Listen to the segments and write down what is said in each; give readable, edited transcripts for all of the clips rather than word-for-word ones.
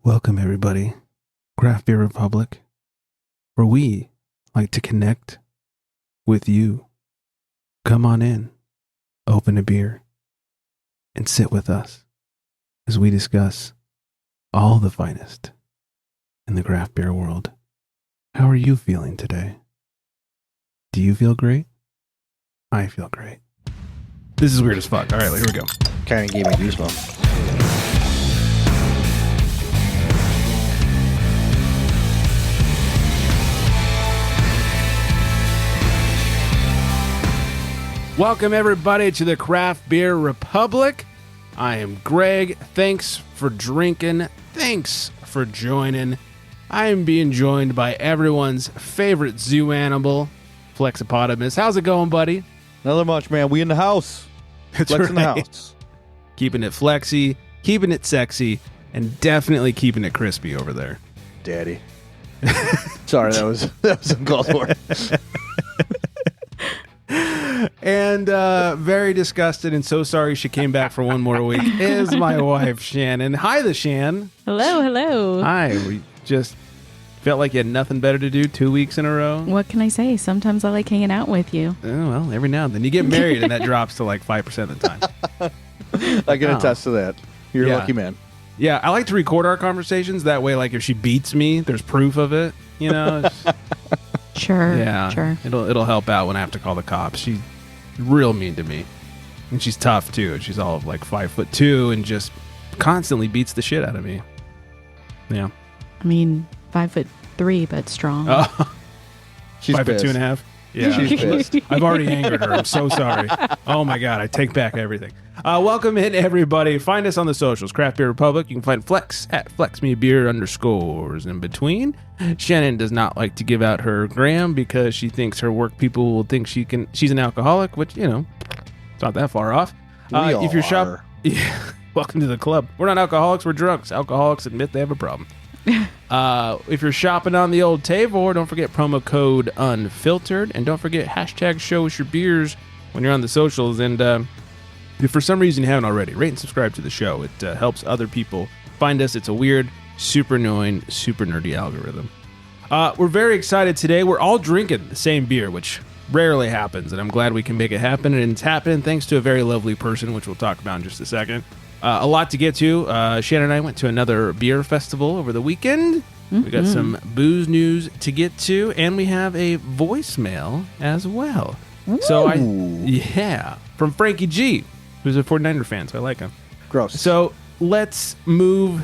Welcome, everybody. Craft Beer Republic, where we like to connect with you. Come on in, open a beer, and sit with us as we discuss all the finest in the craft beer world. How are you feeling today? Do you feel great? I feel great. This is weird as fuck. All right, here we go. Kind of gave me goosebumps. Welcome, everybody, to the Craft Beer Republic. I am Greg. Thanks for drinking. Thanks for joining. I am being joined by everyone's favorite zoo animal, Flexopotamus. How's it going, buddy? Another much, man. We in the house. That's Flex in the right. house. Keeping it flexy, keeping it sexy, and definitely keeping it crispy over there. Daddy. Sorry, that was uncalled for. And very disgusted and so sorry she came back for one more week is my wife, Shannon. Hi, the Shan. Hello. Hi. We just felt like you had nothing better to do 2 weeks in a row. What can I say? Sometimes I like hanging out with you. Oh, well, every now and then. You get married and that drops to like 5% of the time. I can attest to that. You're Yeah. a lucky man. Yeah, I like to record our conversations. That way, like, if she beats me, there's proof of it. You know? Sure. Yeah. Sure. It'll help out when I have to call the cops. She's real mean to me. And she's tough, too. She's all of like 5'2" and just constantly beats the shit out of me. Yeah. I mean, 5'3", but strong. Oh, She's 5'2.5". Yeah. She's pissed. I've already angered her. I'm so sorry. Oh my God. I take back everything. Welcome in, everybody. Find us on the socials. Craft Beer Republic. You can find Flex at FlexMeBeer_ in between. Shannon does not like to give out her gram because she thinks her work people will think she's an alcoholic, which, you know, it's not that far off. If you're yeah, welcome to the club. We're not alcoholics, we're drunks. Alcoholics admit they have a problem. If you're shopping on the old Tavor, don't forget promo code unfiltered, and don't forget hashtag show us your beers when you're on the socials. And if for some reason you haven't already, rate and subscribe to the show. It helps other people find us. It's a weird, super annoying, super nerdy algorithm. We're very excited today. We're all drinking the same beer, which rarely happens, and I'm glad we can make it happen. And it's happening thanks to a very lovely person, which we'll talk about in just a second. A lot to get to. Shannon and I went to another beer festival over the weekend. Mm-hmm. We got some booze news to get to, and we have a voicemail as well. Ooh. So from Frankie G, who's a 49er fan, so I like him. Gross. So let's move.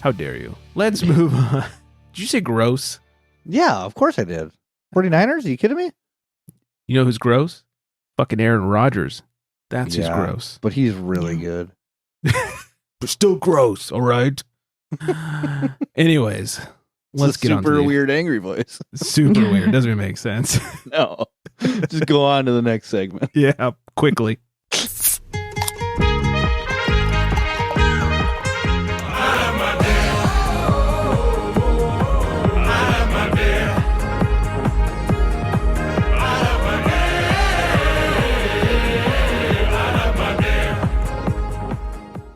How dare you? Let's move on. Did you say gross? Yeah, of course I did. 49ers? Are you kidding me? You know who's gross? Fucking Aaron Rodgers. That's who's gross. But he's really good. But still gross, all right? Anyways, let's get on to super weird angry voice. Super weird. Doesn't even make sense. No. Just go on to the next segment. Yeah, quickly.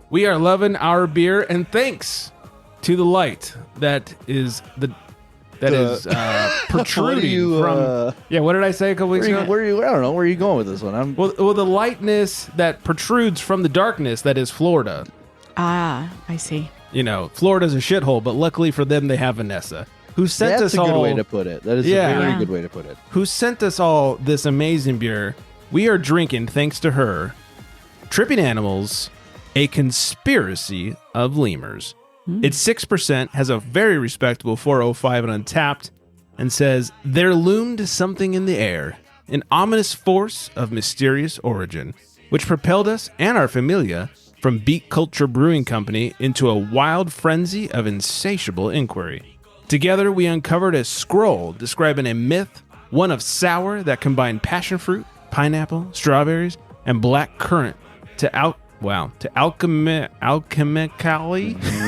We are loving our beer, and thanks to the light that is protruding from. Yeah, what did I say a couple weeks ago? I don't know. Where are you going with this one? Well, the lightness that protrudes from the darkness that is Florida. Ah, I see. You know, Florida's a shithole, but luckily for them, they have Vanessa, who sent us all. That's a good way to put it. That is a very good way to put it. Who sent us all this amazing beer? We are drinking, thanks to her, Tripping Animals, A Conspiracy of Lemurs. It's 6%, has a very respectable 4.05 and Untapped, and says, "There loomed something in the air, an ominous force of mysterious origin, which propelled us and our familia from Beat Culture Brewing Company into a wild frenzy of insatiable inquiry. Together, we uncovered a scroll describing a myth, one of sour that combined passion fruit, pineapple, strawberries, and black currant to alchemically.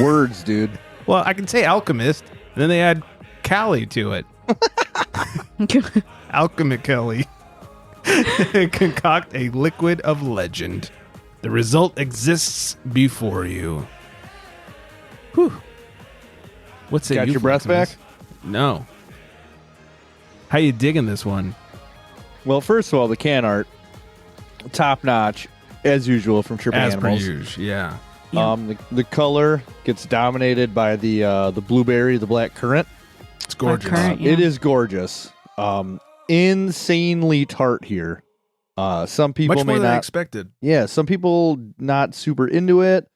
Words, dude. Well, I can say alchemist, and then they add Cali to it. Alchemically. Concoct a liquid of legend. The result exists before you. Whew. What say Got you, your breath Fleximus? back? No. How you digging this one? Well, first of all, the can art, top notch, as usual from Tripping As per Animals. usual, yeah. Yeah. The color gets dominated by the blueberry, the black currant. It's gorgeous. Currant, yeah. It is gorgeous. Insanely tart here. Some people Much more may than I not. expected. Yeah, some people not super into it.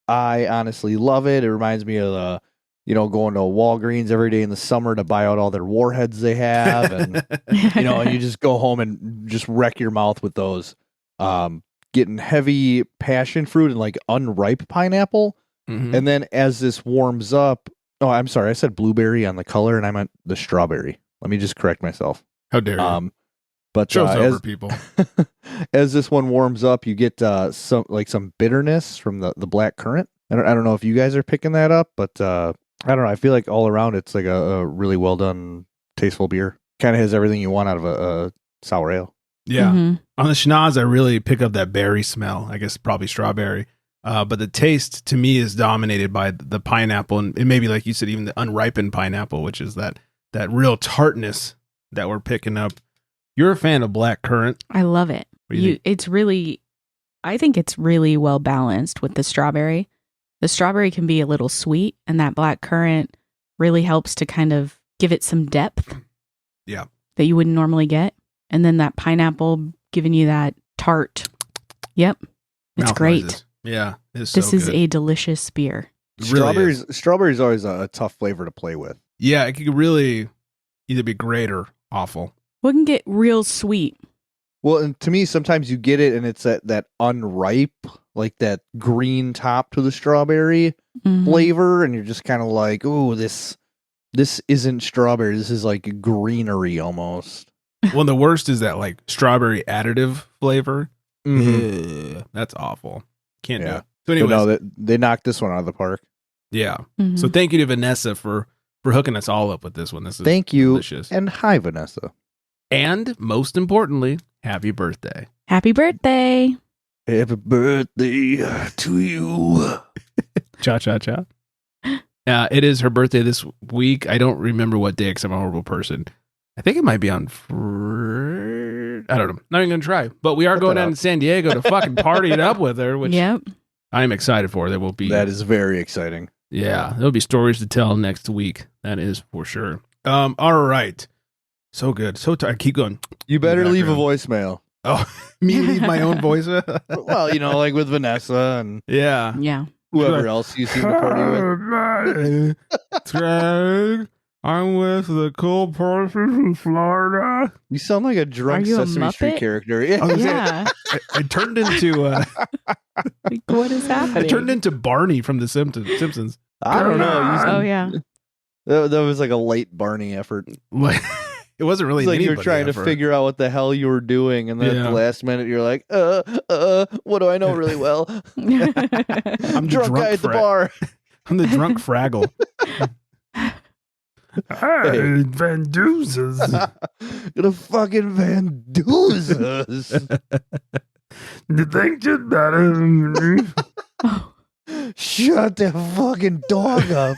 I honestly love it. It reminds me of going to Walgreens every day in the summer to buy out all their warheads they have, and and you just go home and just wreck your mouth with those. Getting heavy passion fruit and like unripe pineapple, Mhm. and then as this warms up, oh, I'm sorry, I said blueberry on the color, and I meant the strawberry. Let me just correct myself. How dare you? But Show's over, as people. as this one warms up, you get some bitterness from the black currant. I don't know if you guys are picking that up, but I don't know. I feel like all around it's like a really well done, tasteful beer. Kind of has everything you want out of a sour ale. Yeah. Mhm. On the schnoz, I really pick up that berry smell. I guess probably strawberry. But the taste to me is dominated by the pineapple and maybe, like you said, even the unripened pineapple, which is that real tartness that we're picking up. You're a fan of black currant. I love it. What do you think? I think it's really well balanced with the strawberry. The strawberry can be a little sweet, and that black currant really helps to kind of give it some depth. Yeah. That you wouldn't normally get. And then that pineapple giving you that tart. Yep. It's Mouth great. noises. Yeah. It's This so is good. a delicious beer. It really is. Strawberry's always a tough flavor to play with. Yeah, it could really either be great or awful. What can get real sweet? Well, and to me, sometimes you get it and it's that unripe, like that green top to the strawberry Mhm. flavor, and you're just kind of like, "Ooh, this isn't strawberry. This is like greenery almost." Well, the worst is that like strawberry additive flavor. Ugh, that's awful. Can't do Yeah. it. So But anyways, no, they knocked this one out of the park. yeah. Mhm. So thank you to Vanessa for hooking us all up with this one. This is Thank you, delicious. and hi, Vanessa. And most importantly, happy birthday. Happy birthday. Happy birthday to you. Cha cha cha. It is her birthday this week. I don't remember what day because I'm a horrible person. I think it might be on I don't know. Not even going to try. But we are Cut going that down out. to San Diego to fucking party it up with her, which Yep. I'm excited for. There will be. That is very exciting. Yeah, there'll be stories to tell next week. That is for sure. All right. So good. So tired. Keep going. You better leave a background. voicemail. Oh, me leave my own voice? Well, like with Vanessa and Yeah. Yeah. whoever else you seem to party with. Greg, I'm with the cool person from Florida. You sound like a drunk Are you a Sesame Street Muppet? character. Yeah. Yeah. I turned into Like, what is happening? I turned into Barney from the Simpsons. I don't know. Oh, yeah. That was like a late Barney effort. Like it wasn't really It's like you're anybody trying to effort. figure out what the hell you were doing, and then at Yeah. the last minute you're like, what do I know really well? I'm the Drunk guy at the bar. I'm the drunk Fraggle. Hey, Van Doozes. Gonna fucking Van Doozes. You think you're better than me? Oh, Shut that fucking dog up.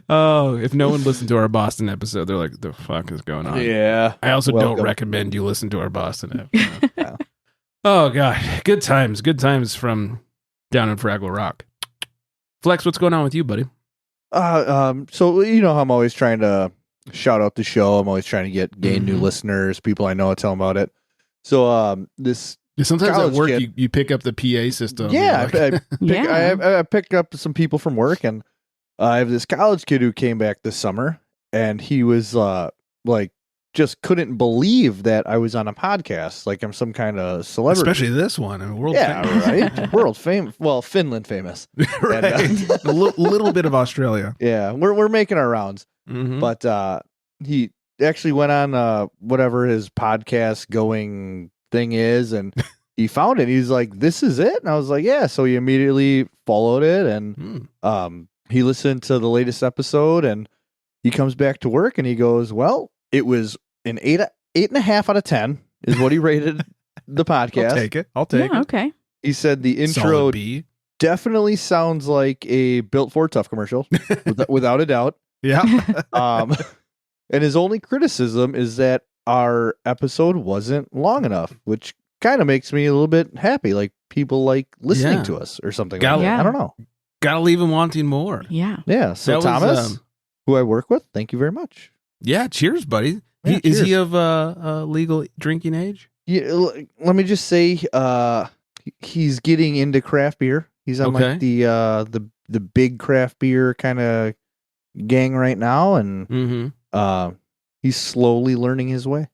Oh, if no one listened to our Boston episode, they're like, the fuck is going on? Yeah. I also don't Welcome. recommend you listen to our Boston episode. Oh, God. Good times. Good times from down in Fraggle Rock. Flex, what's going on with you, buddy? So how I'm always trying to shout out the show. I'm always trying to gain new listeners, people I know, I tell them about it. So this Sometimes at college work, kid- you pick up the PA system. yeah, You're like, yeah. I picked up some people from work, and I have this college kid who came back this summer, and he was like just couldn't believe that I was on a podcast, like I'm some kind of celebrity. especially this one. I mean, world Yeah, famous. right. World famous. Well, Finland famous. Right. And, A little bit of Australia. Yeah, we're making our rounds. Mhm. But he actually went on whatever his podcast going thing is, and he found it. He's like, "This is it," and I was like, "Yeah." So he immediately followed it, and he listened to the latest episode, and he comes back to work, and he goes, "Well, it was an 8.5 out of 10 is what he rated the podcast." I'll take it. I'll take Yeah, it. okay. He said the intro Solid B. definitely sounds like a Built for Tough commercial, without a doubt. Yeah. And his only criticism is that our episode wasn't long enough, which kind of makes me a little bit happy. Like people like listening to us or something like that. Yeah. I don't know. Gotta leave him wanting more. Yeah. Yeah. So That was, Thomas, who I work with, thank you very much. Yeah. Cheers, buddy. Yeah, Is he cheers. of legal drinking age? Yeah, let me just say, he's getting into craft beer. He's on Okay. like the big craft beer kind of gang right now, and Mm-hmm. he's slowly learning his way.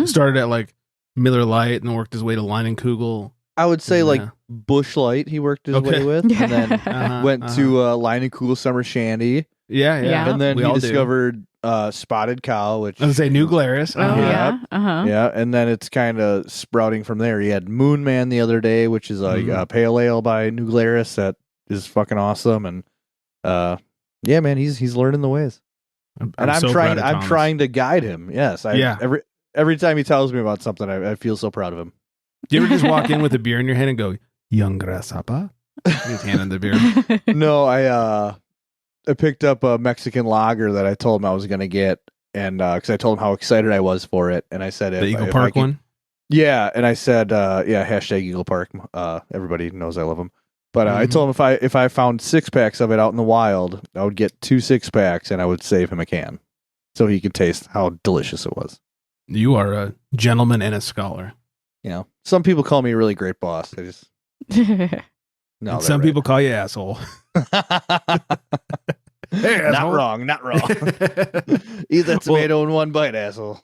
Started at like Miller Lite and worked his way to Leinenkugel. I would say like Yeah. Busch Light he worked his Okay. way with, and then Uh-huh, went to Leinenkugel Summer Shandy, Yeah, yeah. Yeah. and then We he all do. discovered Spotted Cow, which I was gonna say New Glarus. Oh, Uh-huh. yeah. Uh-huh. yeah, and then it's kind of sprouting from there. He had Moon Man the other day, which is like Mhm. pale ale by New Glarus that is fucking awesome, and yeah, man, he's learning the ways, and I'm so trying proud of I'm Thomas. trying to guide him. Yes, Yeah. every time he tells me about something, I feel so proud of him. Do you ever just walk in with a beer in your hand and go, "Young grasshopper"? He's handing the beer. No, I picked up a Mexican lager that I told him I was going to get, and because I told him how excited I was for it, and I said The Eagle if I Park could- one. Yeah, and I said hashtag Eagle Park. Everybody knows I love him, but I Mhm. told him if I found 6-packs of it out in the wild, I would get 2 6-packs, and I would save him a can, so he could taste how delicious it was. You are a gentleman and a scholar. You know, some people call me a really great boss. I just no. And some people call you asshole. Hey, not asshole. wrong, not wrong. Eat that tomato in one bite, asshole.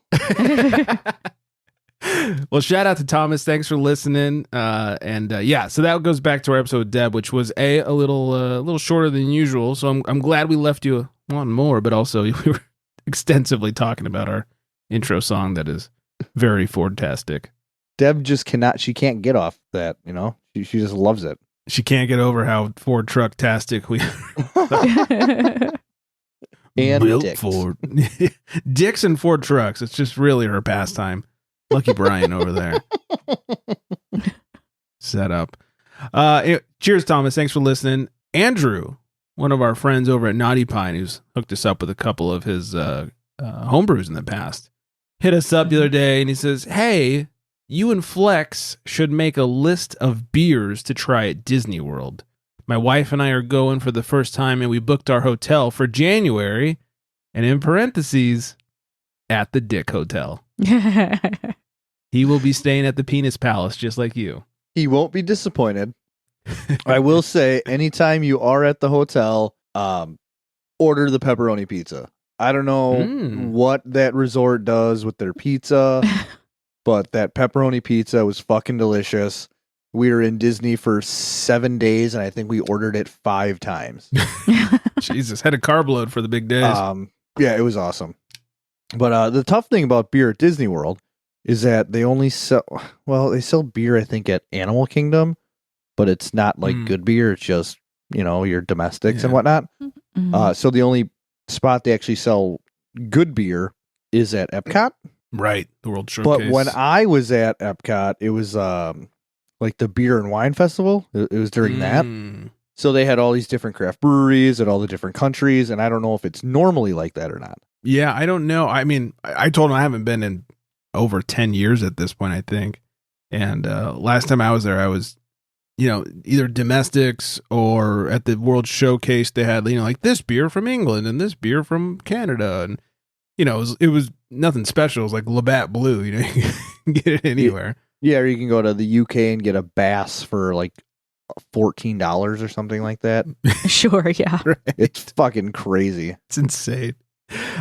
Well, shout out to Thomas. Thanks for listening. Yeah, so that goes back to our episode with Deb, which was a little shorter than usual. So I'm glad we left you wanting more, but also we were extensively talking about our intro song that is very Ford-tastic. Deb just she can't get off that, you know? She just loves it. She can't get over how Ford truck-tastic we And built dicks. Ford. Dicks and Ford trucks. It's just really her pastime. Lucky Brian over there. Set up. Cheers, Thomas. Thanks for listening. Andrew, one of our friends over at Naughty Pine, who's hooked us up with a couple of his homebrews in the past, hit us up the other day and he says, "Hey, you and Flex should make a list of beers to try at Disney World. My wife and I are going for the first time and we booked our hotel for January, and in parentheses, at the Dick Hotel. He will be staying at the Penis Palace just like you." He won't be disappointed. I will say, anytime you are at the hotel, order the pepperoni pizza. I don't know what that resort does with their pizza, but that pepperoni pizza was fucking delicious. We were in Disney for 7 days, and I think we ordered it 5 times. Jesus, had a carb load for the big days. Yeah, it was awesome. But the tough thing about beer at Disney World is that they only they sell beer, I think, at Animal Kingdom, but it's not like good beer. It's just, your domestics and whatnot. So the only spot they actually sell good beer is at Epcot. Right, the World Showcase. But when I was at Epcot, it was like the beer and wine festival. It was during that. So they had all these different craft breweries at all the different countries, and I don't know if it's normally like that or not. Yeah, I don't know. I mean, I told him I haven't been in over 10 years at this point, I think. And last time I was there, I was, either domestics or at the World Showcase, they had, like this beer from England and this beer from Canada. And, it was nothing special. It was like Labatt Blue, you can get it anywhere. Yeah, or you can go to the UK and get a Bass for like $14 or something like that. Sure, yeah. Right. It's fucking crazy. It's insane.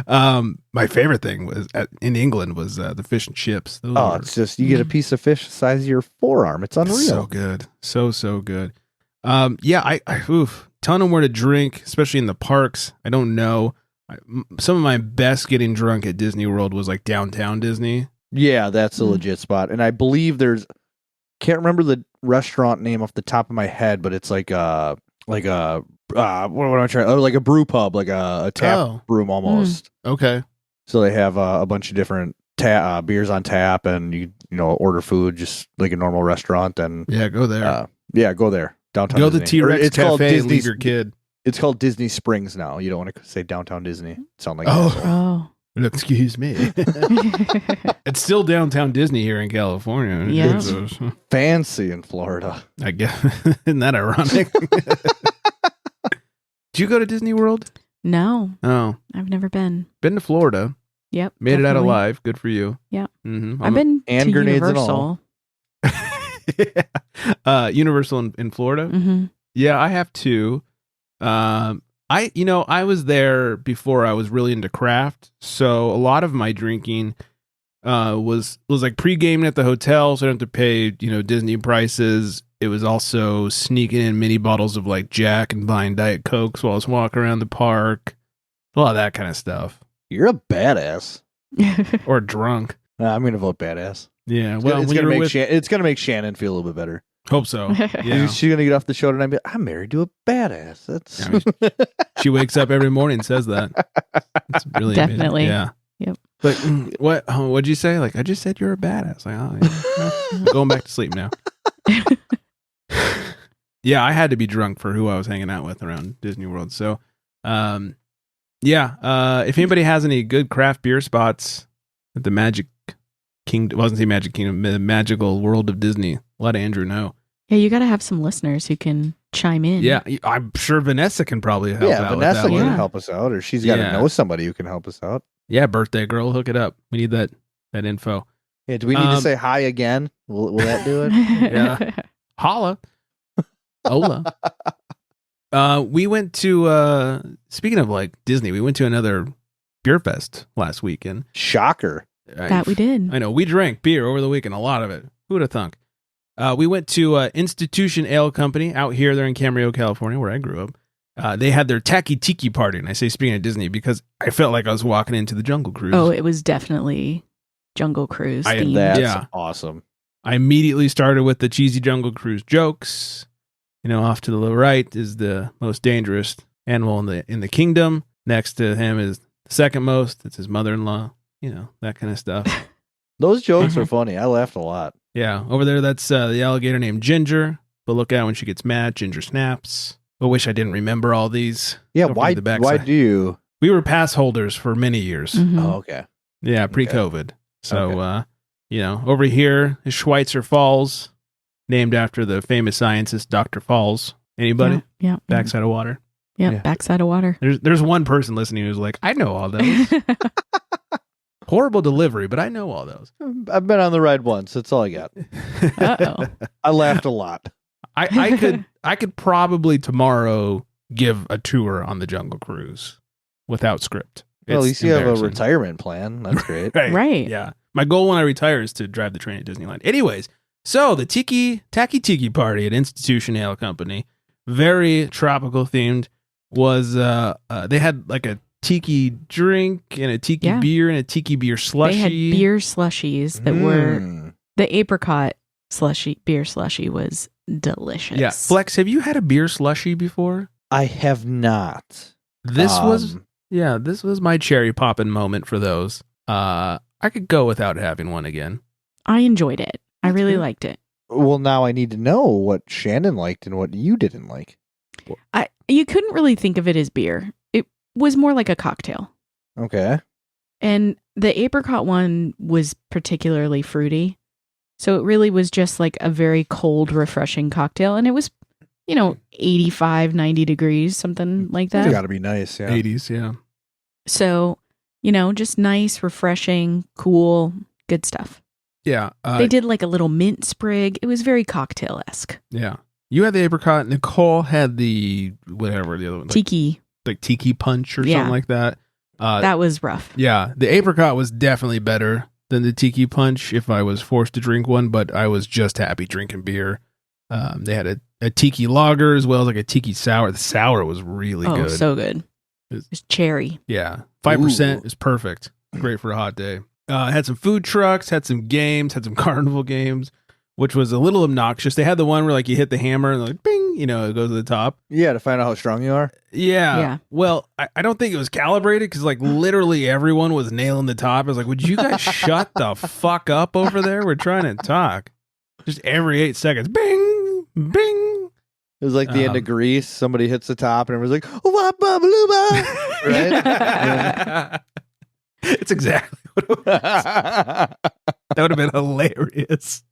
My favorite thing was in England was the fish and chips. Those were It's just you get a piece of fish the size of your forearm. It's unreal. so good, so good. Yeah, I ton of where to drink, especially in the parks. I don't know. Some of my best getting drunk at Disney World was like downtown Disney. Yeah, that's a legit spot, and I believe can't remember the restaurant name off the top of my head, but it's like a what am I trying? Oh, like a brew pub, like a tap room almost. Okay. So they have a bunch of different beers on tap, and you order food just like a normal restaurant. And Yeah, go there. yeah, go there. Downtown Go to Disney. T-Rex It's called Cafe and Disney. leave your kid. It's called Disney Springs now. You don't want to say downtown Disney. Sound like an asshole. Oh. Excuse me. It's still downtown Disney here in California. Yeah. It's, Fancy in Florida. I guess. Isn't that ironic? Did you go to Disney World? No, Oh, I've never been. been to Florida. Yep. Made it out definitely. alive. Good for you. Yeah. Mm-hmm. I've been And to grenades and Universal. all. Universal in Florida. Mm-hmm. Yeah, I have too. I was there before I was really into craft, so a lot of my drinking was like pre-gaming at the hotel, so I don't have to pay Disney prices. It was also sneaking in mini bottles of like Jack and buying Diet Cokes while I was walking around the park. A lot of that kind of stuff. You're a badass. Or drunk. I'm going to vote badass. Yeah, well, it's going to make Shannon feel a little bit better. hope so. Yeah. She's going to get off the show tonight and be like, I'm married to a badass. That's I mean, she wakes up every morning and says that. It's really amazing. Definitely. Yeah. Yep. But what'd you say? Like, I just said you're a badass. Like, oh, yeah. I'm going back to sleep now. Yeah, I had to be drunk for who I was hanging out with around Disney World. So, if anybody has any good craft beer spots at the Magic Kingdom, wasn't say Magic Kingdom, the magical world of Disney, let Andrew know. Yeah, you got to have some listeners who can chime in. Yeah, I'm sure Vanessa can probably help out Vanessa with that can one. help us out, or she's got to Yeah. know somebody who can help us out. Yeah, birthday girl, hook it up. We need that info. Yeah, do we need to say hi again? Will that do it? Yeah. Holla. Hola. We went to, speaking of like Disney, we went to another beer fest last weekend. Shocker. That we did. I know. We drank beer over the weekend, a lot of it. Who would have thunk? We went to Institution Ale Company out here. They're in Camarillo, California, where I grew up. They had their Tacky Tiki party. And I say speaking of Disney because I felt like I was walking into the Jungle Cruise. Oh, it was definitely Jungle Cruise themed. That's awesome. I immediately started with the cheesy Jungle Cruise jokes. Off to the right is the most dangerous animal in the kingdom. Next to him is the second most. It's his mother-in-law. That kind of stuff. Those jokes are funny. I laughed a lot. Yeah, over there, that's the alligator named Ginger. But look out when she gets mad. Ginger snaps. I wish I didn't remember all these. Yeah, Go from why the backside. do you? We were pass holders for many years. Mhm. Oh, okay. Yeah, pre-COVID. So, over here is Schweitzer Falls, named after the famous scientist Dr. Falls. Anybody? Yeah. Backside of water. Yeah, Yeah. backside of water. There's one person listening who's like, I know all those. Horrible delivery, but I know all those. I've been on the ride once. That's all I got. Uh-oh. I laughed a lot. I could probably tomorrow give a tour on the Jungle Cruise without script. Well, at It's least you have a embarrassing. retirement plan. That's great. Right. Yeah. My goal when I retire is to drive the train at Disneyland. Anyways, so the Tacky Tiki party at Institution Ale Company, very tropical themed, was they had like a tiki drink and a tiki beer and a tiki beer slushy. They had beer slushies that were Mm. the apricot beer slushy was delicious. Yeah. Flex, have you had a beer slushy before? I have not. This was my cherry poppin' moment for those. I could go without having one again. I enjoyed it. I really good. liked it. Well, now I need to know what Shannon liked and what you didn't like. You couldn't really think of it as beer. It was more like a cocktail. Okay. And the apricot one was particularly fruity. So it really was just like a very cold, refreshing cocktail. And it was, 85, 90 degrees, something like It's that. got to be nice. Yeah. 80s, yeah. So, just nice, refreshing, cool, good stuff. Yeah. They did like a little mint sprig. It was very cocktail-esque. Yeah. You had the apricot. Nicole had the whatever the other one, Tiki. like tiki punch or Yeah. something like that. That was rough. Yeah, the apricot was definitely better than the tiki punch if I was forced to drink one, but I was just happy drinking beer. They had a tiki lager as well as like a tiki sour. The sour was really Oh, good. so good. It's- It's cherry. Yeah, 5% Ooh. is perfect. Great for a hot day. Had some food trucks, had some games, had some carnival games, which was a little obnoxious. They had the one where like you hit the hammer and like bing, it goes to the top. Yeah, to find out how strong you are. Yeah. Yeah. Well, I don't think it was calibrated because like literally everyone was nailing the top. I was like, would you guys shut the fuck up over there? We're trying to talk. Just every 8 seconds, bing, bing. It was like the end of Grease. Somebody hits the top and everyone's like, "Wah-ba-ba-loo-ba," right? Yeah. It's exactly what it was. That would have been hilarious.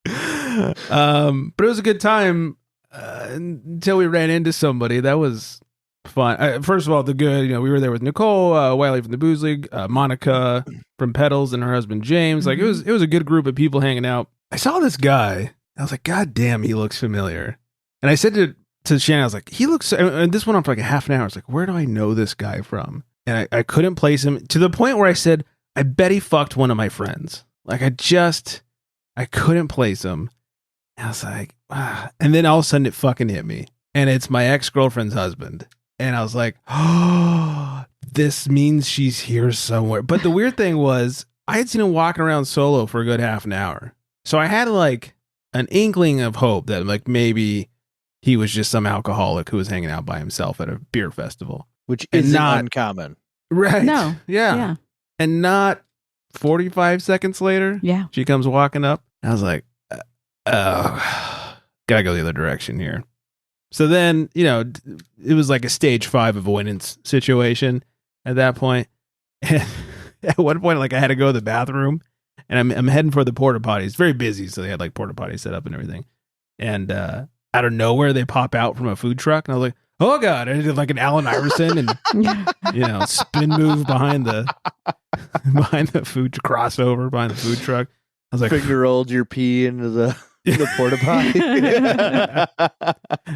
But it was a good time until we ran into somebody. That was fun. First of all, we were there with Nicole, Wiley from the Booze League, Monica from Pedals, and her husband James. Like it was a good group of people hanging out. I saw this guy. I was like, God damn, he looks familiar. And I said to Shannon, I was like, he looks. And this went on for like a half an hour. I was like, where do I know this guy from? And I couldn't place him to the point where I said, I bet he fucked one of my friends. Like I couldn't place him. And I was like, ah. And then all of a sudden it fucking hit me. And it's my ex-girlfriend's husband. And I was like, oh, this means she's here somewhere. But the weird thing was, I had seen him walking around solo for a good half an hour. So I had like an inkling of hope that like maybe he was just some alcoholic who was hanging out by himself at a beer festival. Which is not uncommon. Right. No. Yeah. And not 45 seconds later, she comes walking up. I was like, oh, gotta go the other direction here. So then, it was like a stage 5 avoidance situation at that point. And at one point, like I had to go to the bathroom and I'm heading for the porta potty. It's very busy. So they had like porta potties set up and everything. And out of nowhere, they pop out from a food truck. And I was like, oh God, I did like an Allen Iverson and, spin move behind the food crossover behind the food truck. I was like, finger rolled your pee into the porta potty.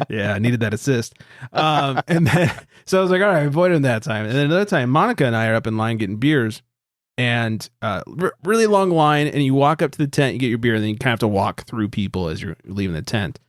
Yeah, I needed that assist. And then, so I was like, all right, I avoided him that time. And then another time, Monica and I are up in line getting beers and really long line. And you walk up to the tent, you get your beer, and then you kind of have to walk through people as you're leaving the tent.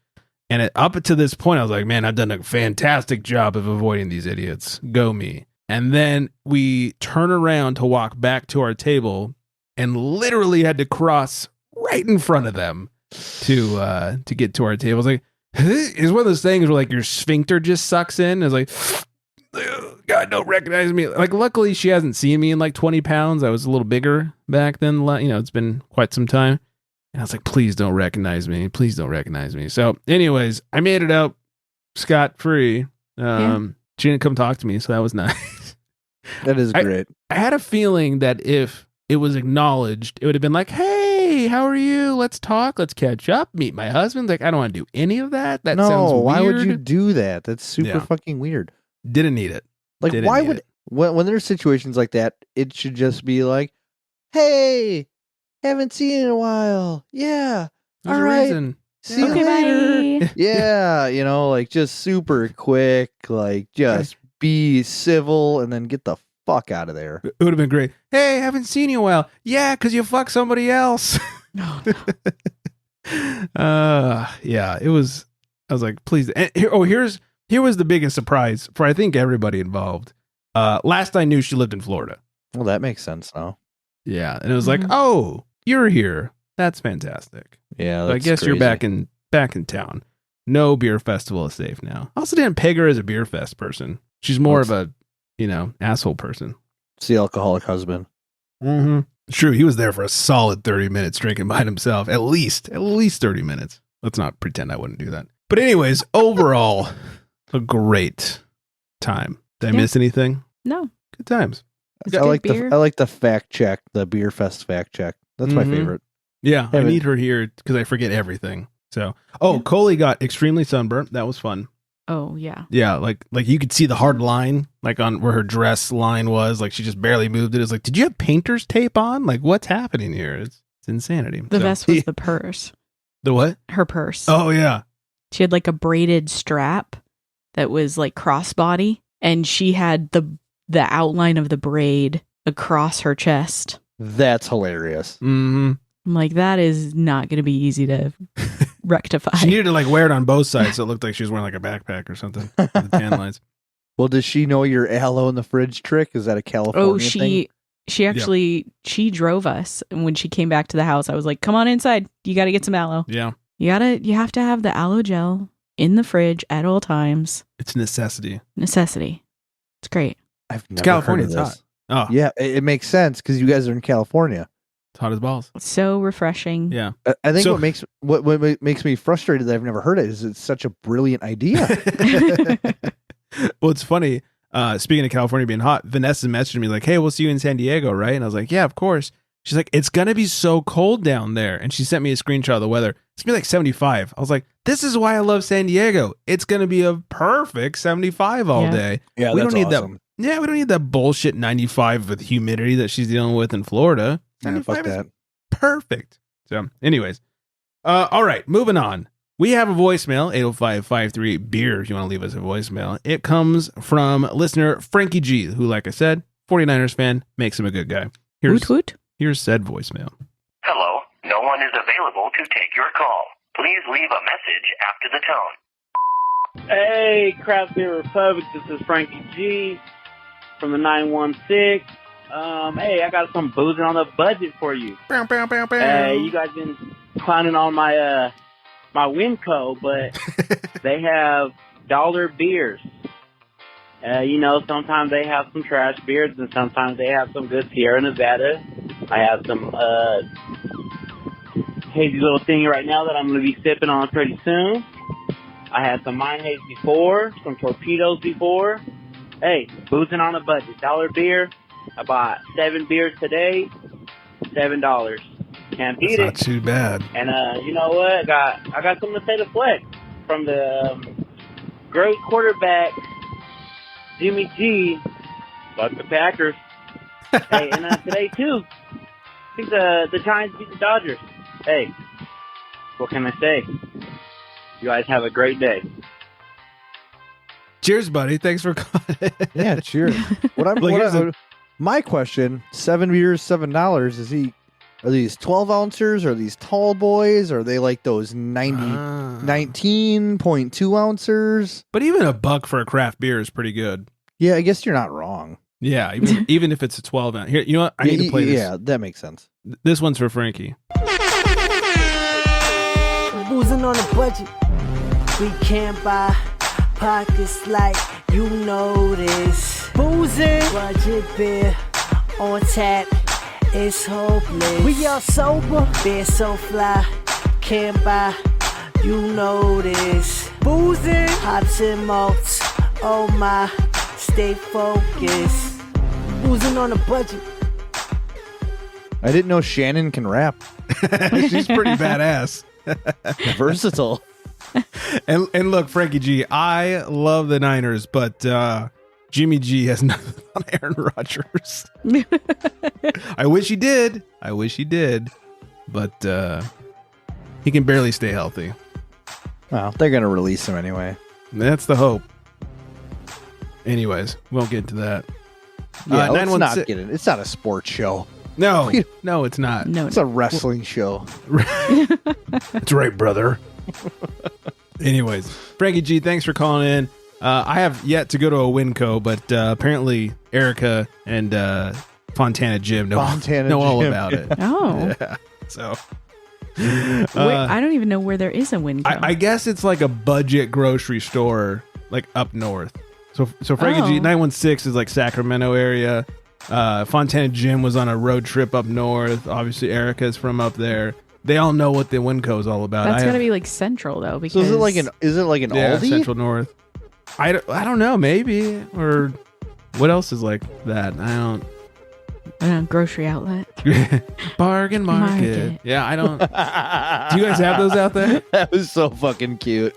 And up to this point, I was like, man, I've done a fantastic job of avoiding these idiots. Go me. And then we turn around to walk back to our table and literally had to cross right in front of them to get to our table. I was like, it's one of those things where like your sphincter just sucks in. I was like, God, don't recognize me. Like, luckily she hasn't seen me in like 20 pounds. I was a little bigger back then. It's been quite some time. And I was like, please don't recognize me. Please don't recognize me. So anyways, I made it out scot-free. She didn't come talk to me, so that was nice. That is great. I had a feeling that if it was acknowledged, it would have been like, hey, how are you? Let's talk. Let's catch up. Meet my husband. Like, I don't want to do any of that. That sounds weird. Why would you do that? That's super fucking weird. Didn't need it. Like, why would, when there's situations like that, it should just be like, hey, haven't seen you in a while. Yeah. There's all a right. reason. See you later. Bye. Yeah. Like just super quick, like just be civil and then get the fuck out of there. It would have been great. Hey, haven't seen you in a while. Yeah, because you fucked somebody else. No. Yeah, it was. I was like, please. And here was the biggest surprise for I think everybody involved. Last I knew, she lived in Florida. Well, that makes sense now. Yeah, and it was like, oh, you're here. That's fantastic. Yeah, so I guess you're back in town. No beer festival is safe now. I also didn't peg her as a beer fest person. She's more of a, asshole person. It's the alcoholic husband. Mm-hmm. True, he was there for a solid 30 minutes drinking by himself. At least 30 minutes. Let's not pretend I wouldn't do that. But anyways, overall, a great time. Did I miss anything? No. Good times. I like the fact check, the beer fest fact check. That's my favorite. Yeah, I need her here because I forget everything. So, Coley got extremely sunburnt. That was fun. Oh yeah. Yeah, like you could see the hard line, like on where her dress line was. Like she just barely moved it. It's like, did you have painter's tape on? Like, what's happening here? It's insanity. The best was the purse. The what? Her purse. Oh yeah. She had like a braided strap that was like crossbody, and she had the outline of the braid across her chest. That's hilarious. Mm-hmm. I'm like, that is not going to be easy to rectify. She needed to like wear it on both sides so it looked like she was wearing like a backpack or something. With the tan lines. Well, does she know your aloe in the fridge trick? Is that a California thing? She actually, she drove us. And when she came back to the house, I was like, come on inside. You got to get some aloe. Yeah. You have to have the aloe gel in the fridge at all times. It's a necessity. It's great. I've never California. heard of It's this. hot. Oh yeah, it makes sense because you guys are in California. It's hot as balls. So refreshing. Yeah. I think So- what makes me frustrated that I've never heard it is it's such a brilliant idea. Well, it's funny. Speaking of California being hot, Vanessa messaged me like, "Hey, we'll see you in San Diego, right?" And I was like, "Yeah, of course." She's like, "It's gonna be so cold down there," and she sent me a screenshot of the weather. It's gonna be like 75. I was like, "This is why I love San Diego. It's gonna be a perfect 75 all Yeah. day." Yeah, We don't need that. awesome. Yeah, we don't need that bullshit 95 with humidity that she's dealing with in Florida. Yeah, 75 fuck is that. perfect. So, anyways, all right, moving on. We have a voicemail, 805-53-BEER, if you want to leave us a voicemail. It comes from listener Frankie G, who, like I said, 49ers fan, makes him a good guy. Woot woot. Here's said voicemail. Hello, no one is available to take your call. Please leave a message after the tone. Hey, Craft Beer Republic, this is Frankie G from the 916. Hey, I got some boozing on the budget for you. Bow, bow, bow, bow. Hey, you guys been clowning on my Winco, but they have dollar beers. Sometimes they have some trash beers, and sometimes they have some good Sierra Nevada. I have some hazy little thing right now that I'm going to be sipping on pretty soon. I had some Mine Haze before, some Torpedoes before. Hey, boozing on a budget. Dollar beer. I bought 7 beers today, $7. Can't beat It's not it. too bad. And you know what? I got something to say to Flex from the great quarterback Jimmy G. Fuck the Packers. Hey, and today too, I think the Giants beat the Dodgers. Hey, what can I say? You guys have a great day. Cheers, buddy. Thanks for calling. Yeah, cheers. My question: 7 beers, $7. Are these 12 ounces? Are these tall boys? Are they like those 19.2 ounces? But even $1 for a craft beer is pretty good. Yeah, I guess you're not wrong. Yeah, even if it's a 12 ounce. Here, you know what? I need to play this. Yeah, that makes sense. This one's for Frankie. Boozing on a budget. We can't buy pockets like you know this. Boozing, budget beer on tap. It's hopeless. We all sober, beer so fly. Can't buy, you know this. Boozing, hops and malts. Oh my, stay focused. Boozing on a budget. I didn't know Shannon can rap. She's pretty badass. Versatile. And look, Frankie G, I love the Niners, but Jimmy G has nothing on Aaron Rodgers. I wish he did. But he can barely stay healthy. Well, they're gonna release him anyway. That's the hope. Anyways, won't get into that. Yeah, let's 916 not get it. It's not a sports show. No, it's not. No, It's a wrestling show. That's right, brother. Anyways, Frankie G, thanks for calling in. I have yet to go to a Winco, but apparently Erica and Fontana Jim know all Jim. about it. Oh. Yeah, so I don't even know where there is a Winco. I guess it's like a budget grocery store, like up north. So Frankie G, 916 is like Sacramento area. Fontana Jim was on a road trip up north. Obviously, Erica's from up there. They all know what the Winco is all about. That's got to be like central though. Because So is it like an Aldi? Central North? I don't know, maybe, or what else is like that? I don't. Grocery outlet. Bargain market. Yeah, I don't. Do you guys have those out there? That was so fucking cute.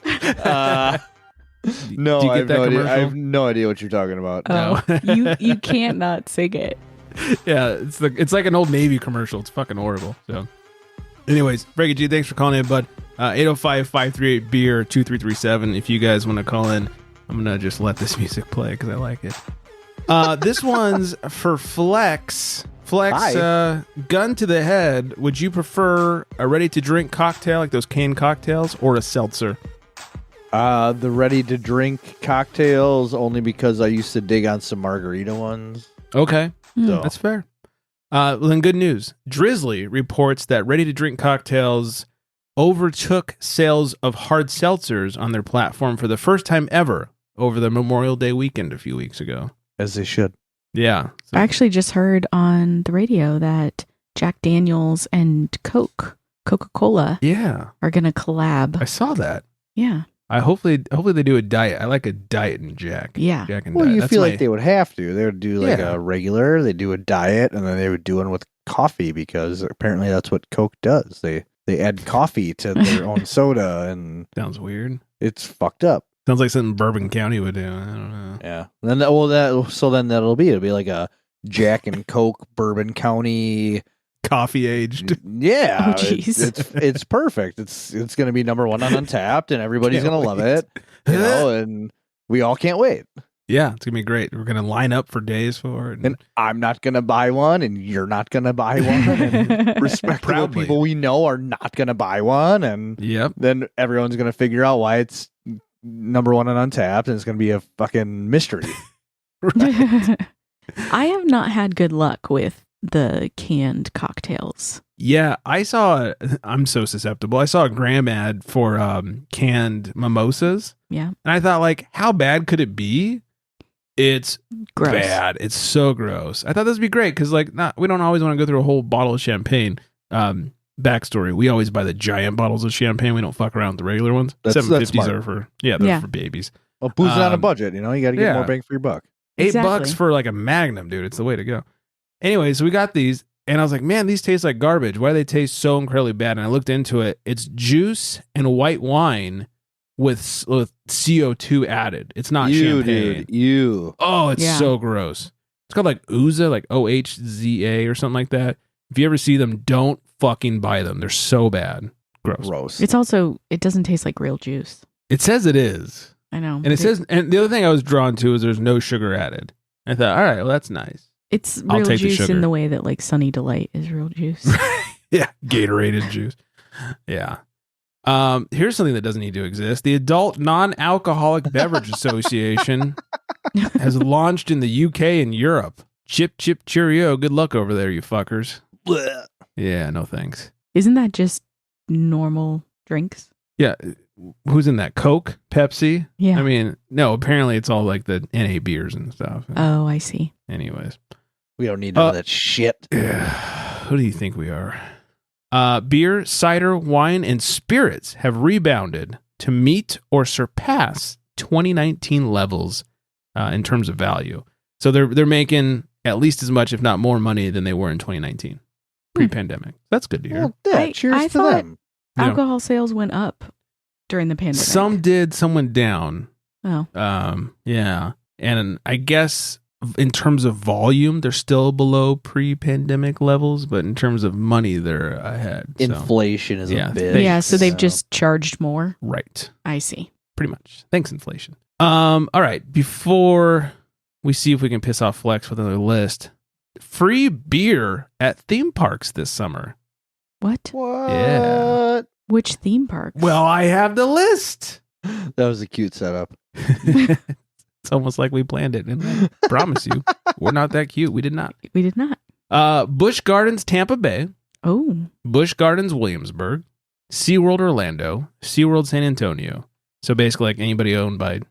No, Do you I get have that no idea. I commercial? have no idea what you're talking about. Oh, you can't not sing it. Yeah, it's like an Old Navy commercial. It's fucking horrible. So, anyways, Frankie G, thanks for calling in, bud. 805-538-BEER 2337. If you guys want to call in, I'm gonna just let this music play because I like it. This one's for Flex. Flex, gun to the head. Would you prefer a ready-to-drink cocktail, like those canned cocktails, or a seltzer? The ready-to-drink cocktails, only because I used to dig on some margarita ones. Okay, So. that's fair. Well, then good news. Drizzly reports that ready-to-drink cocktails overtook sales of hard seltzers on their platform for the first time ever over the Memorial Day weekend a few weeks ago. As they should. Yeah. So- I actually just heard on the radio that Jack Daniels and Coca-Cola Yeah, are going to collab. I saw that. Yeah. Hopefully they do a diet. I like a diet in Jack. Yeah. Jack and Well, diet. you That's feel my- like they would have to. They would do like Yeah. a regular, they do a diet, and then they would do one with coffee because apparently that's what Coke does. They add coffee to their own soda, and sounds weird. it's fucked up. Sounds like something Bourbon County would do. I don't know. Yeah. Then it'll be like a Jack and Coke Bourbon County. Coffee aged. Yeah, Oh, jeez. it's perfect. It's going to be number one on Untapped, and everybody's Can't going to love wait. it. You know, and we all can't wait. Yeah, it's gonna be great. We're gonna line up for days for it. And I'm not going to buy one, and you're not going to buy one. And respectable Proudly. people we know are not going to buy one, and Yep. then everyone's going to figure out why it's number one on Untapped, and it's going to be a fucking mystery. I have not had good luck with the canned cocktails. Yeah, I'm so susceptible. I saw a Graham ad for canned mimosas, Yeah. and I thought, like, how bad could it be? It's Gross. bad. It's so gross. I thought this would be great because, like, we don't always want to go through a whole bottle of champagne. Backstory: we always buy the giant bottles of champagne. We don't fuck around with the regular ones. That's 750s smart. are for they're Yeah. for babies. Well, boozing on a Um, budget, you know, you got to get yeah. more bang for your buck. Exactly. $8 for like a Magnum, dude. It's the way to go. Anyway, so we got these, and I was like, man, these taste like garbage. Why do they taste so incredibly bad? And I looked into it. It's juice and white wine with CO2 added. It's not champagne. Dude, you. Oh, it's Yeah. so gross. It's called like Ouza, like OHZA or something like that. If you ever see them, don't fucking buy them. They're so bad. Gross. Gross. It doesn't taste like real juice. It says it is. I know. And it says, and the other thing I was drawn to is there's no sugar added. I thought, all right, well, that's nice. It's I'll real take the juice sugar. in the way that like Sunny Delight is real juice. Yeah, Gatorade juice. Yeah. Here's something that doesn't need to exist. The Adult Non-Alcoholic Beverage Association has launched in the UK and Europe. Chip, chip, cheerio. Good luck over there, you fuckers. Blech. Yeah, no thanks. Isn't that just normal drinks? Yeah, who's in that? Coke? Pepsi? Yeah. I mean, no, apparently it's all like the NA beers and stuff. Oh, I see. Anyways. We don't need none of that shit. Who do you think we are? Beer, cider, wine, and spirits have rebounded to meet or surpass 2019 levels in terms of value. So they're making at least as much, if not more, money than they were in 2019, pre-pandemic. That's good to hear. Well, yeah, cheers I to thought- them. Yeah. Alcohol sales went up during the pandemic. Some did, some went down. Oh. Yeah, and I guess in terms of volume, they're still below pre-pandemic levels, but in terms of money, they're ahead. So. Inflation is Yeah. a bitch. Yeah, so they've just charged more. Right. I see. Pretty much. Thanks, inflation. All right. Before we see if we can piss off Flex with another list, free beer at theme parks this summer. What? What? Yeah. Which theme parks? Well, I have the list. That was a cute setup. It's almost like we planned it. And I promise you, we're not that cute. We did not. we did not. Busch Gardens, Tampa Bay. Oh. Busch Gardens, Williamsburg. SeaWorld, Orlando. SeaWorld, San Antonio. So basically like anybody owned by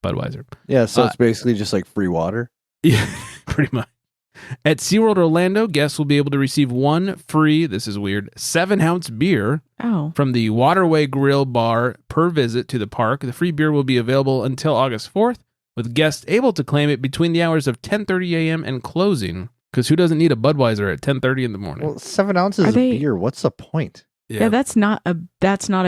Budweiser. Yeah, so it's basically just like free water. Yeah, pretty much. At SeaWorld Orlando, guests will be able to receive one free, this is weird, 7-ounce beer Oh. from the Waterway Grill Bar per visit to the park. The free beer will be available until August 4th, with guests able to claim it between the hours of 10:30 a.m. and closing. Because who doesn't need a Budweiser at 10:30 in the morning? Well, 7 ounces Are of they- beer. What's the point? Yeah, that's not a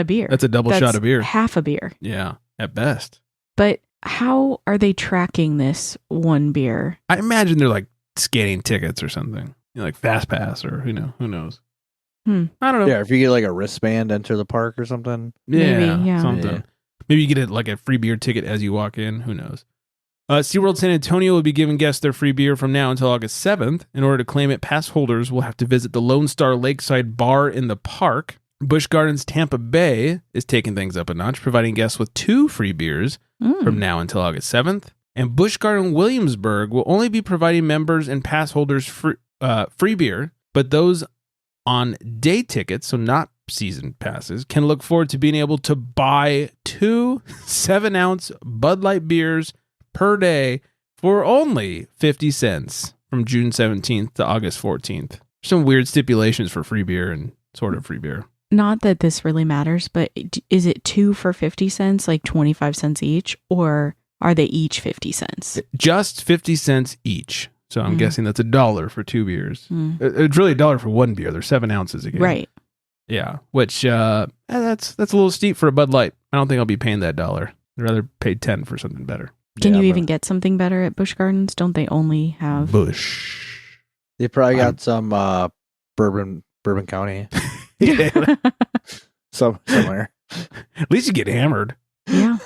beer. That's a double That's shot of beer. Half a beer. Yeah, at best. But how are they tracking this one beer? I imagine they're like scanning tickets or something. You know, like Fast Pass or who knows. I don't know. Yeah, if you get like a wristband, enter the park or something. Maybe, yeah. Something. Yeah. Maybe you get like a free beer ticket as you walk in. Who knows? SeaWorld San Antonio will be giving guests their free beer from now until August 7th. In order to claim it, pass holders will have to visit the Lone Star Lakeside Bar in the park. Busch Gardens Tampa Bay is taking things up a notch, providing guests with 2 free beers from now until August 7th. And Busch Garden Williamsburg will only be providing members and pass holders free beer, but those on day tickets, so not season passes, can look forward to being able to buy 2 7-ounce Bud Light beers per day for only 50 cents from June 17th to August 14th. some weird stipulations for free beer and sort of free beer. Not that this really matters, but is it 2 for 50 cents, like 25 cents each, or are they each 50 cents? Just 50 cents each. So I'm guessing that's $1 for 2 beers. It's really $1 for 1 beer. There's 7 ounces again. Right. Yeah, which that's a little steep for a Bud Light. I don't think I'll be paying that $1. I'd rather pay 10 for something better. Can you even get something better at Busch Gardens? Don't they only have Busch? They probably got some Bourbon County. Yeah. Somewhere. At least you get hammered. Yeah.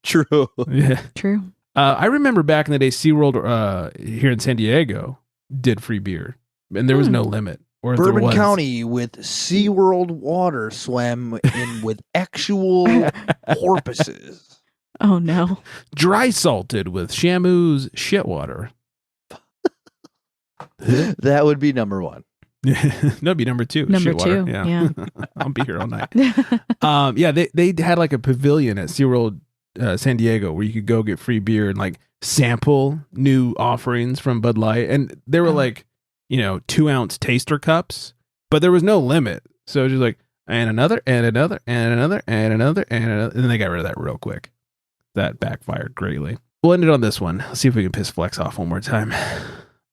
True. Yeah. True. I remember back in the day, SeaWorld here in San Diego did free beer, and there was no limit. Or Bourbon County with SeaWorld water swam in with actual porpoises. Oh, no. Dry salted with Shamu's shit water. That would be number 1. That'd be number 2. Number shit water. 2. Yeah. I'll be here all night. They had like a pavilion at SeaWorld San Diego where you could go get free beer and like sample new offerings from Bud Light. And they were like, 2-ounce taster cups, but there was no limit. So it was just like, and another, and another, and another, and another, and another. And then they got rid of that real quick. That backfired greatly. We'll end it on this one. Let's see if we can piss Flex off one more time.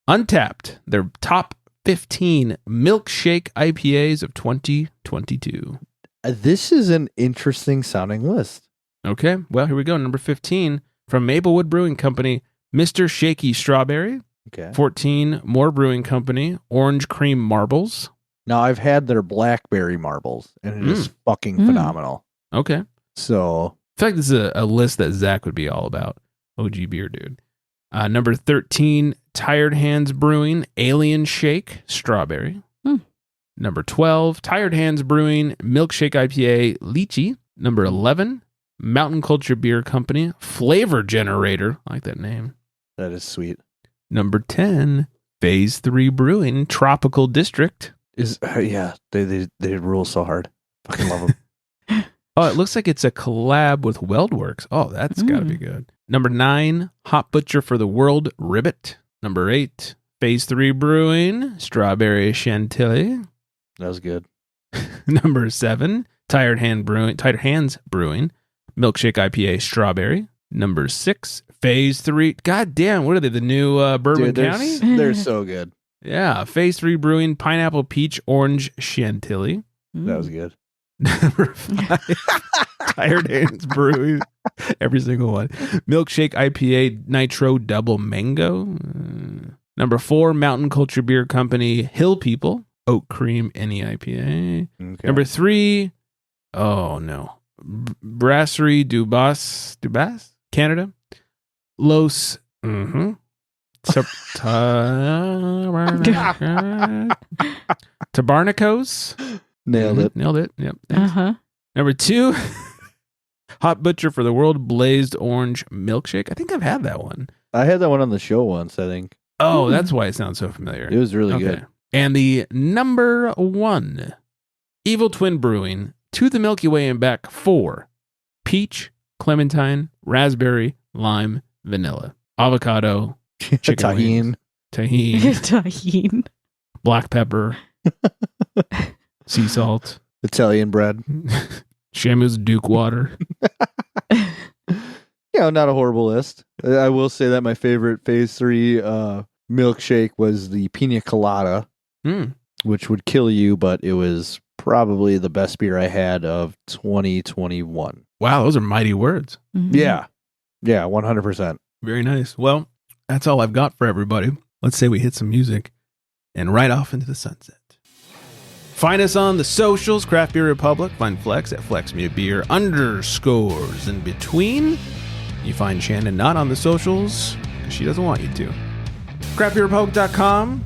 Untapped, their top 15 milkshake IPAs of 2022. This is an interesting sounding list. Okay, well, here we go. Number 15 from Maplewood Brewing Company, Mr. Shaky Strawberry. Okay. 14, Moore Brewing Company, Orange Cream Marbles. Now, I've had their blackberry marbles, and it is fucking phenomenal. Okay. So, In fact, this is a list that Zach would be all about. OG beer, dude. Number 13, Tired Hands Brewing, Alien Shake Strawberry. Number 12, Tired Hands Brewing, Milkshake IPA, Lychee. Number 11, Mountain Culture Beer Company, Flavor Generator. I like that name. that is sweet. Number 10, Phase 3 Brewing, Tropical District. They rule so hard. Fucking love them. Oh, it looks like it's a collab with Weldworks. Oh, that's got to be good. Number 9, Hot Butcher for the World, Ribbit. Number 8, Phase 3 Brewing, Strawberry Chantilly. That was good. Number 7, Tired Hands Brewing, Milkshake IPA, Strawberry. Number 6, Phase 3. God damn, what are they? The new Bourbon County? They're so good. Yeah, Phase 3 Brewing, Pineapple Peach, Orange Chantilly. That was good. Number 5, Tired Hands Brewing, every single one. Milkshake IPA, Nitro Double Mango. Number 4, Mountain Culture Beer Company, Hill People, Oat Cream Any IPA. Okay. Number 3, oh no, Brasserie Dubas, Canada. Los, Tabarnacos. Nailed it. Nailed it. Yep. Number 2, Hot Butcher for the World, Blazed Orange Milkshake. I think I've had that one. I had that one on the show once, I think. Oh, that's why it sounds so familiar. It was really good. And the number 1, Evil Twin Brewing, To the Milky Way and Back 4, Peach, Clementine, Raspberry, Lime, Vanilla, Avocado, chicken wings, Tahine. black pepper, sea salt, Italian bread. Shamu's Duke water. Not a horrible list. I will say that my favorite Phase 3 milkshake was the Pina Colada, which would kill you, but it was probably the best beer I had of 2021. Wow, those are mighty words. Yeah. Yeah, 100%. Very nice. Well, that's all I've got for everybody. Let's say we hit some music and ride off into the sunset. Find us on the socials, Craft Beer Republic. Find Flex at FlexMeABeer _ in between. You find Shannon not on the socials because she doesn't want you to. CraftBeerRepublic.com.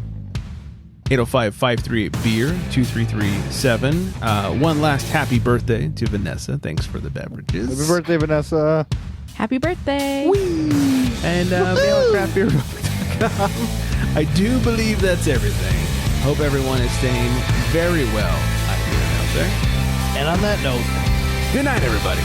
805-538-BEER 2337. One last happy birthday to Vanessa. Thanks for the beverages. Happy birthday, Vanessa. Happy birthday. And mail at craftbeerrepublic.com. I do believe that's everything. Hope everyone is staying very well out here and out there. And on that note, good night, everybody.